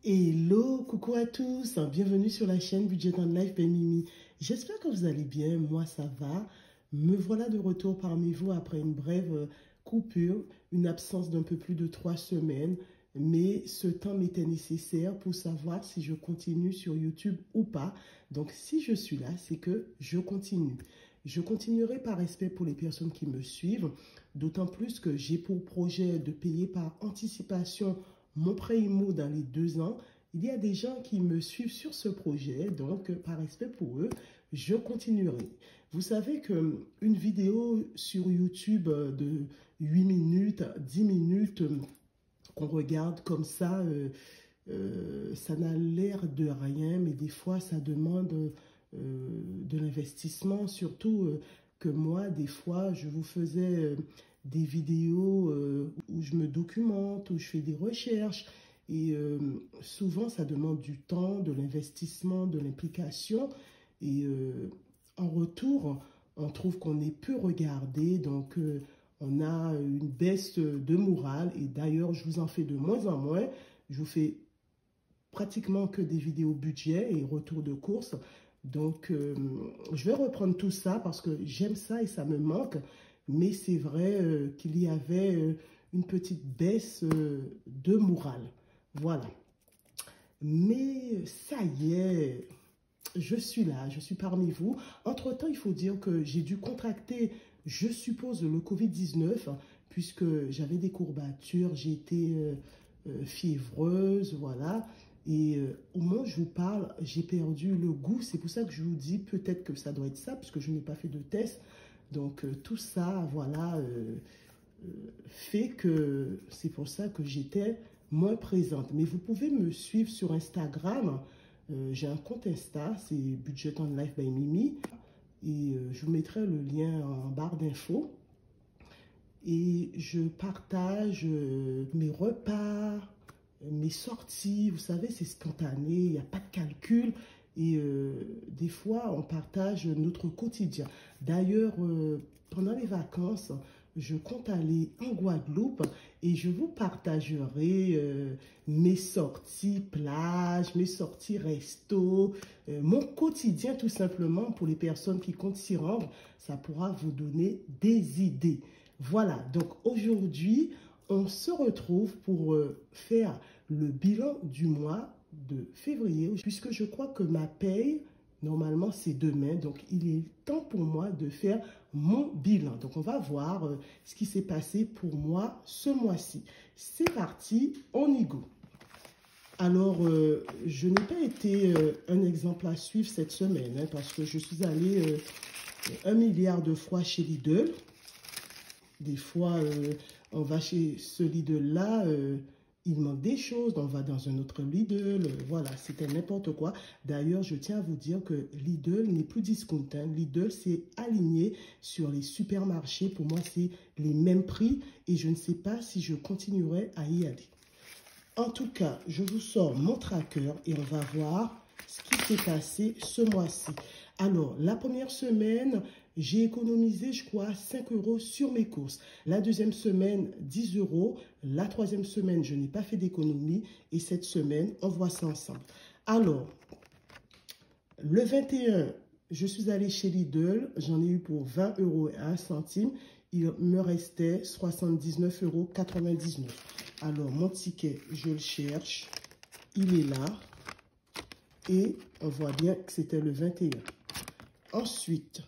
Hello, coucou à tous, bienvenue sur la chaîne Budget and Life by Mimi. J'espère que vous allez bien, moi ça va. Me voilà de retour parmi vous après une brève coupure, une absence d'un peu plus de 3 semaines. Mais ce temps m'était nécessaire pour savoir si je continue sur YouTube ou pas. Donc si je suis là, c'est que je continue. Je continuerai par respect pour les personnes qui me suivent, d'autant plus que j'ai pour projet de payer par anticipation mon prêt IMO dans les 2 ans. Il y a des gens qui me suivent sur ce projet, donc par respect pour eux, je continuerai. Vous savez qu'une vidéo sur YouTube de 8 minutes, 10 minutes, qu'on regarde comme ça, ça n'a l'air de rien, mais des fois ça demande de l'investissement, surtout que moi, des fois, je vous faisais des vidéos où je me documente, où je fais des recherches, et souvent ça demande du temps, de l'investissement, de l'implication, et en retour, on trouve qu'on est peu regardé, donc on a une baisse de morale, et d'ailleurs, je vous en fais de moins en moins. Je vous fais pratiquement que des vidéos budget et retour de course. Donc, je vais reprendre tout ça parce que j'aime ça et ça me manque. Mais c'est vrai qu'il y avait une petite baisse de morale. Voilà. Mais ça y est, je suis là, je suis parmi vous. Entre-temps, il faut dire que j'ai dû contracter, je suppose, le Covid-19, puisque j'avais des courbatures, j'ai été fiévreuse, voilà. Et au moment où je vous parle, j'ai perdu le goût. C'est pour ça que je vous dis peut-être que ça doit être ça, puisque je n'ai pas fait de test. Donc tout ça, voilà, fait que c'est pour ça que j'étais moins présente. Mais vous pouvez me suivre sur Instagram. J'ai un compte Insta, c'est Budget and Life by Mimi. Et je vous mettrai le lien en barre d'infos. Et je partage mes repas, mes sorties. Vous savez, c'est spontané, il n'y a pas de calcul. Et des fois, on partage notre quotidien. D'ailleurs, pendant les vacances, je compte aller en Guadeloupe et je vous partagerai mes sorties plage, mes sorties resto, mon quotidien tout simplement pour les personnes qui comptent s'y rendre. Ça pourra vous donner des idées. Voilà, donc aujourd'hui, on se retrouve pour faire le bilan du mois de février, puisque je crois que ma paye, normalement, c'est demain. Donc, il est temps pour moi de faire mon bilan. Donc, on va voir ce qui s'est passé pour moi ce mois-ci. C'est parti, on y go. Alors, je n'ai pas été un exemple à suivre cette semaine, hein, parce que je suis allée 1 milliard de fois chez Lidl. Des fois, on va chez ce Lidl-là, il manque des choses, on va dans un autre Lidl, voilà, c'était n'importe quoi. D'ailleurs, je tiens à vous dire que Lidl n'est plus discount, hein. Lidl s'est aligné sur les supermarchés. Pour moi, c'est les mêmes prix et je ne sais pas si je continuerai à y aller. En tout cas, je vous sors mon tracker et on va voir ce qui s'est passé ce mois-ci. Alors, la première semaine, j'ai économisé, je crois, 5 € sur mes courses. La deuxième semaine, 10 €. La troisième semaine, je n'ai pas fait d'économie. Et cette semaine, on voit ça ensemble. Alors, le 21, je suis allée chez Lidl. J'en ai eu pour 20 € et 1 centime. Il me restait 79,99 €. Alors, mon ticket, je le cherche. Il est là. Et on voit bien que c'était le 21. Ensuite,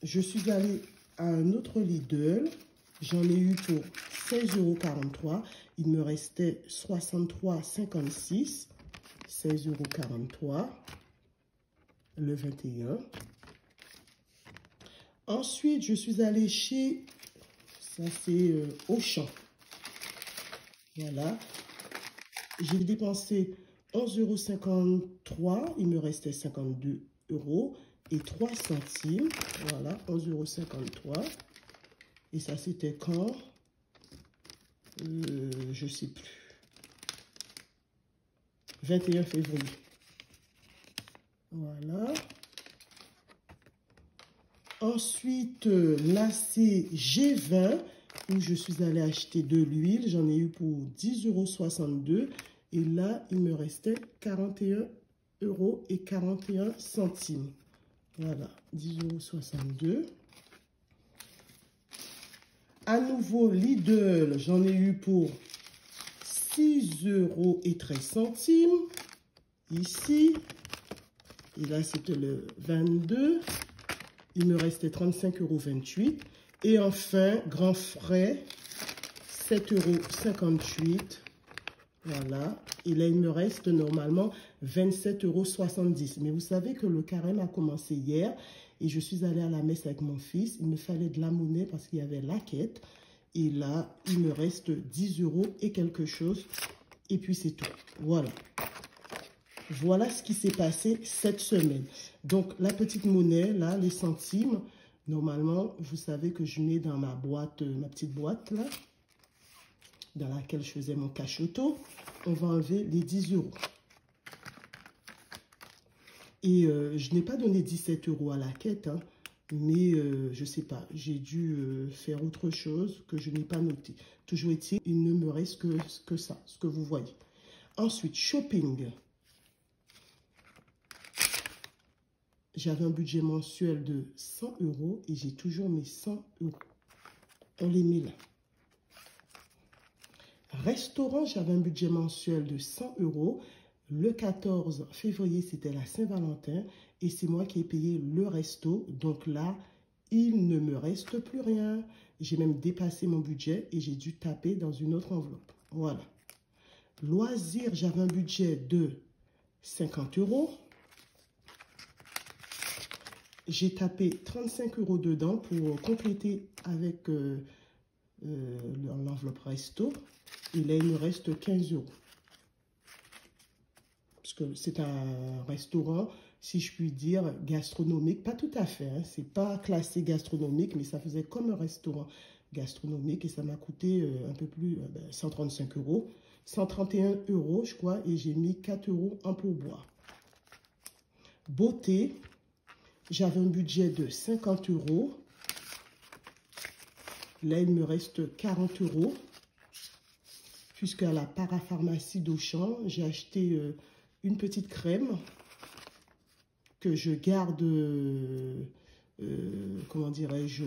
je suis allée à un autre Lidl. J'en ai eu pour 16,43 €. Il me restait 63,56 €. 16,43 € le 21. Ensuite, je suis allée chez, ça c'est Auchan. Voilà. J'ai dépensé 11,53 €. Il me restait 52 € et 3 centimes. Voilà, 11,53 €. Et ça, c'était quand? Je ne sais plus. 21 février. Voilà. Ensuite, là, c'est G20, où je suis allée acheter de l'huile. J'en ai eu pour 10,62 €. Et là, il me restait 41,41 €. Voilà, 10,62 €. À nouveau, Lidl, j'en ai eu pour 6,13 €. Ici. Et là, c'était le 22. Il me restait 35,28 €. Et enfin, grand frais, 7,58 €. Voilà. Et là, il me reste normalement 27,70 €. Mais vous savez que le carême a commencé hier. Et je suis allée à la messe avec mon fils. Il me fallait de la monnaie parce qu'il y avait la quête. Et là, il me reste 10 € et quelque chose. Et puis, c'est tout. Voilà. Voilà ce qui s'est passé cette semaine. Donc, la petite monnaie, là, les centimes, normalement, vous savez que je mets dans ma boîte, ma petite boîte, là, dans laquelle je faisais mon cachoto. On va enlever les 10 €. Et je n'ai pas donné 17 € à la quête, hein, mais je ne sais pas, j'ai dû faire autre chose que je n'ai pas noté. Toujours est-il, il ne me reste que ça, ce que vous voyez. Ensuite, shopping. J'avais un budget mensuel de 100 € et j'ai toujours mes 100 €. On les met là. Restaurant, j'avais un budget mensuel de 100 €. Le 14 février, c'était la Saint-Valentin et c'est moi qui ai payé le resto. Donc là, il ne me reste plus rien. J'ai même dépassé mon budget et j'ai dû taper dans une autre enveloppe. Voilà. Loisirs, j'avais un budget de 50 €. J'ai tapé 35 € dedans pour compléter avec l'enveloppe resto. Et là, il me reste 15 €. Parce que c'est un restaurant, si je puis dire, gastronomique. Pas tout à fait, hein, c'est pas classé gastronomique, mais ça faisait comme un restaurant gastronomique. Et ça m'a coûté un peu plus, 135 €. 131 €, je crois, et j'ai mis 4 € en pourboire. Beauté. J'avais un budget de 50 €. Là, il me reste 40 €. Puisque à la parapharmacie d'Auchan, j'ai acheté une petite crème que je garde, comment dirais-je,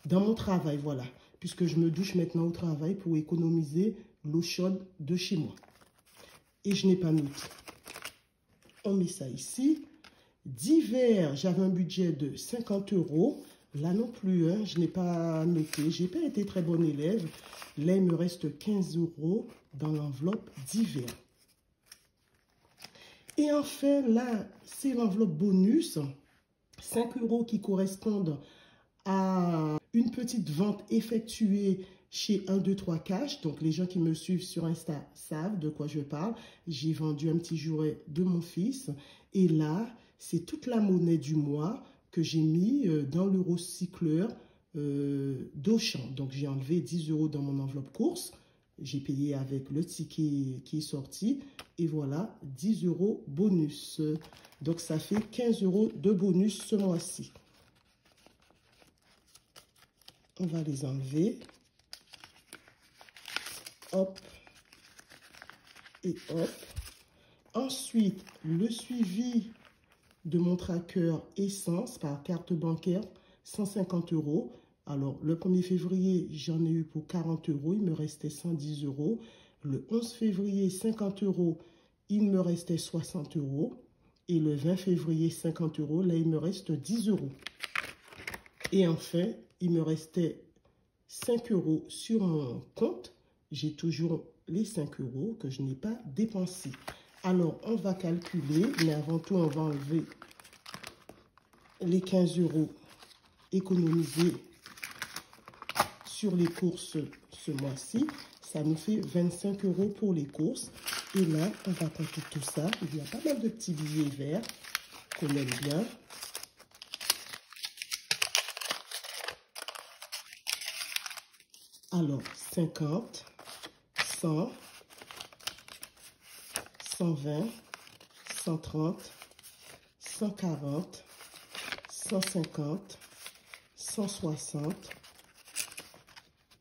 dans mon travail, voilà. Puisque je me douche maintenant au travail pour économiser l'eau chaude de chez moi. Et je n'ai pas noté. On met ça ici. Divers, j'avais un budget de 50 €. Là non plus, hein, je n'ai pas noté. Je n'ai pas été très bonne élève. Là, il me reste 15 € dans l'enveloppe divers. Et enfin, là, c'est l'enveloppe bonus. 5 € qui correspondent à une petite vente effectuée chez 1, 2, 3 Cash. Donc, les gens qui me suivent sur Insta savent de quoi je parle. J'ai vendu un petit jouet de mon fils. Et là, c'est toute la monnaie du mois que j'ai mis dans le recycleur d'Auchan. Donc, j'ai enlevé 10 € dans mon enveloppe course. J'ai payé avec le ticket qui est sorti. Et voilà, 10 € bonus. Donc, ça fait 15 € de bonus ce mois-ci. On va les enlever. Hop. Et hop. Ensuite, le suivi de mon tracker essence par carte bancaire, 150 €. Alors, le 1er février, j'en ai eu pour 40 €. Il me restait 110 €. Le 11 février, 50 €. Il me restait 60 €. Et le 20 février, 50 €. Là, il me reste 10 €. Et enfin, il me restait 5 € sur mon compte. J'ai toujours les 5 € que je n'ai pas dépensés. Alors, on va calculer, mais avant tout, on va enlever les 15 € économisés sur les courses ce mois-ci. Ça nous fait 25 € pour les courses. Et là, on va compter tout ça. Il y a pas mal de petits billets verts qu'on aime bien. Alors, 50, 100, 120, 130, 140, 150, 160,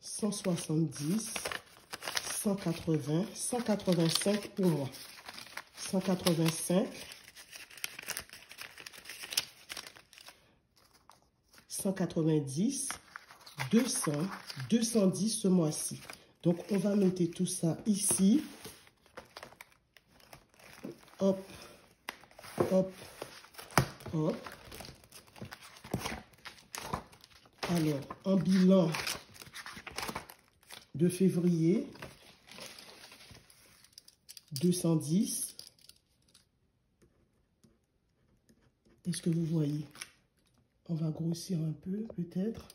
170, 180, 185 pour moi. 185, 190, 200, 210 ce mois-ci. Donc, on va noter tout ça ici. Hop, hop, hop. Alors, un bilan de février, 210. Est-ce que vous voyez? On va grossir un peu, peut-être.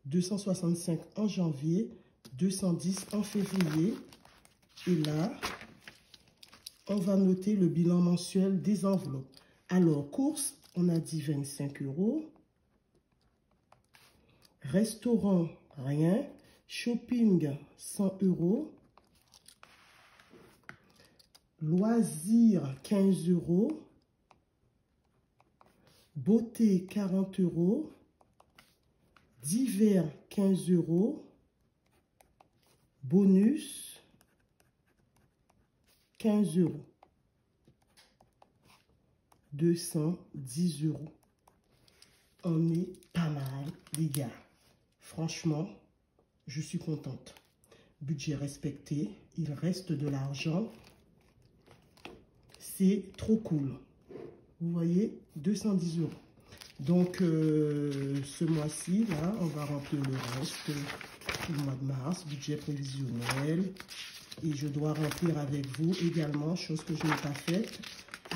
265 en janvier, 210 en février. Et là, on va noter le bilan mensuel des enveloppes. Alors, courses, on a dit 25 €. Restaurant, rien. Shopping, 100 €. Loisirs, 15 €. Beauté, 40 €. Divers, 15 €. Bonus, 15 €. 210 €. On est pas mal, les gars. Franchement, je suis contente. Budget respecté, il reste de l'argent. C'est trop cool. Vous voyez, 210 €. Donc, ce mois-ci, là, on va remplir le reste du mois de mars, budget prévisionnel. Et je dois remplir avec vous également, chose que je n'ai pas faite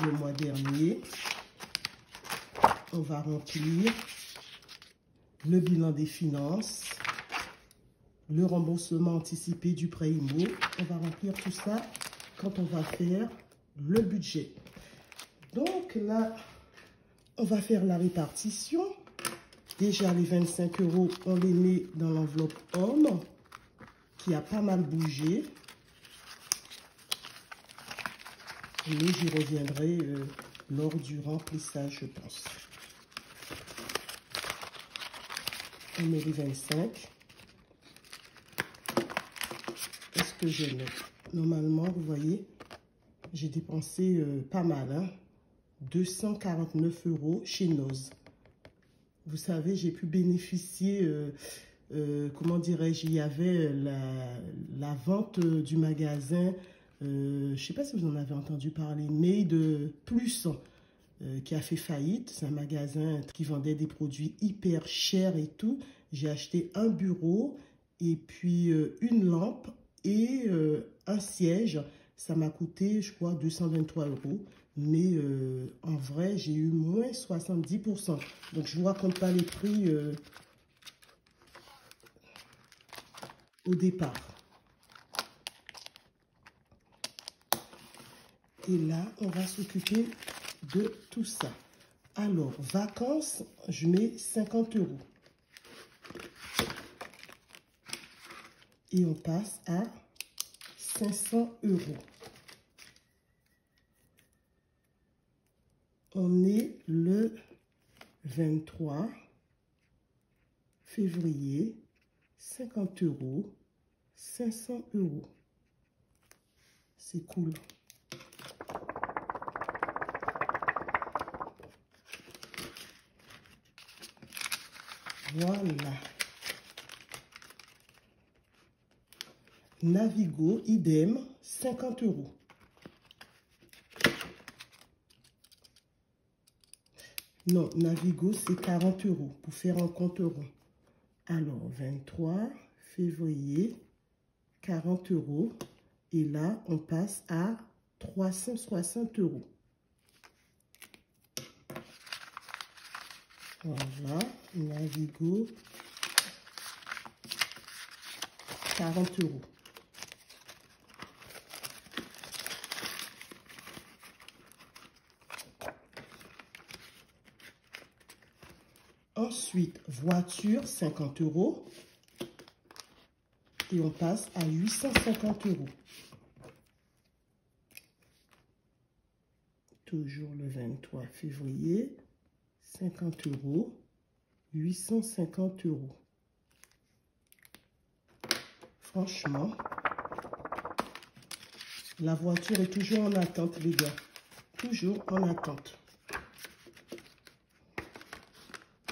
le mois dernier. On va remplir le bilan des finances, le remboursement anticipé du prêt IMO. On va remplir tout ça quand on va faire le budget. Donc là, on va faire la répartition. Déjà, les 25 €, on les met dans l'enveloppe homme, qui a pas mal bougé. Mais j'y reviendrai lors du remplissage, je pense. On met les 25. Est-ce que je note? Normalement, vous voyez, j'ai dépensé pas mal, hein? 249 € chez Noz. Vous savez, j'ai pu bénéficier, comment dirais-je, il y avait la vente du magasin, je ne sais pas si vous en avez entendu parler, Made Plus, qui a fait faillite. C'est un magasin qui vendait des produits hyper chers et tout. J'ai acheté un bureau et puis une lampe et un siège. Ça m'a coûté, je crois, 223 €. Mais en vrai, j'ai eu moins 70%. Donc, je ne vous raconte pas les prix au départ. Et là, on va s'occuper de tout ça. Alors, vacances, je mets 50 €. Et on passe à 500 €. On est le 23 février, 50 €, 500 €. C'est cool. Voilà. Navigo, idem, 50 €. Non, Navigo, c'est 40 € pour faire un compte rond. Alors, 23 février, 40 €. Et là, on passe à 360 €. Voilà, Navigo, 40 €. Ensuite, voiture, 50 €. Et on passe à 850 €. Toujours le 23 février, 50 €, 850 €. Franchement, La voiture est toujours en attente, les gars. Toujours en attente.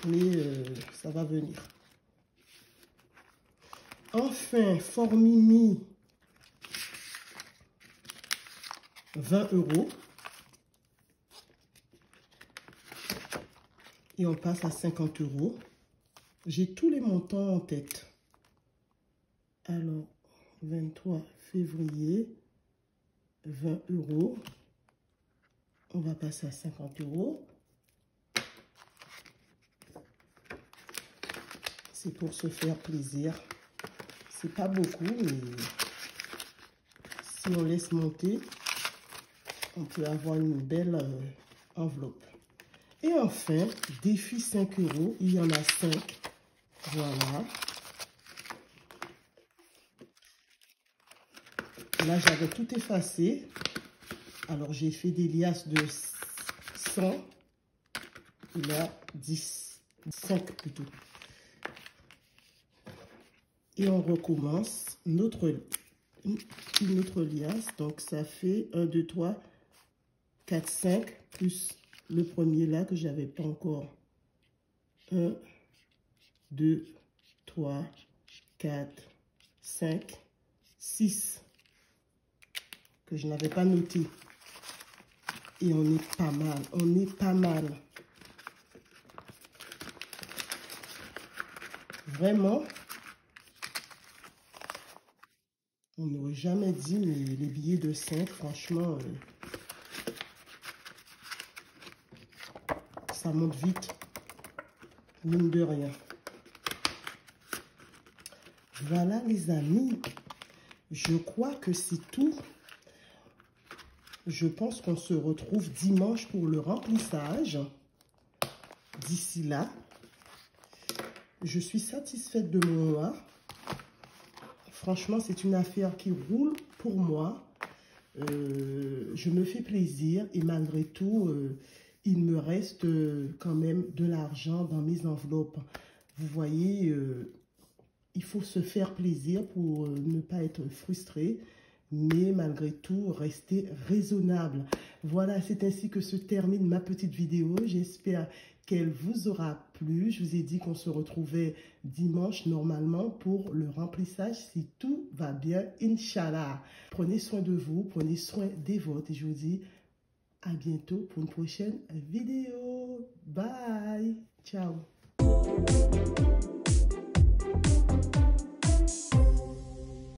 Mais ça va venir. Enfin, Formimi, 20 €. Et on passe à 50 €. J'ai tous les montants en tête. Alors, 23 février, 20 €. On va passer à 50 €. C'est pour se faire plaisir. C'est pas beaucoup, mais si on laisse monter, on peut avoir une belle enveloppe. Et enfin, défi 5 €. Il y en a 5. Voilà. Là, j'avais tout effacé. Alors, j'ai fait des liasses de 100. Et là, 10. 5 plutôt. Et on recommence une autre liasse. Donc, ça fait 1, 2, 3, 4, 5. Plus le premier là que j'avais pas encore. 1, 2, 3, 4, 5, 6. Que je n'avais pas noté. Et on est pas mal. On est pas mal. Vraiment. On n'aurait jamais dit, mais les billets de 5, franchement, ça monte vite. Mine de rien. Voilà les amis. Je crois que c'est tout. Je pense qu'on se retrouve dimanche pour le remplissage. D'ici là, je suis satisfaite de mon mois. Franchement, c'est une affaire qui roule pour moi. Je me fais plaisir et malgré tout, il me reste quand même de l'argent dans mes enveloppes. Vous voyez, il faut se faire plaisir pour ne pas être frustré. Mais malgré tout, rester raisonnable. Voilà, c'est ainsi que se termine ma petite vidéo. J'espère qu'elle vous aura plu. Je vous ai dit qu'on se retrouvait dimanche normalement pour le remplissage si tout va bien, Inch'Allah. Prenez soin de vous, prenez soin des vôtres et je vous dis à bientôt pour une prochaine vidéo. Bye, ciao.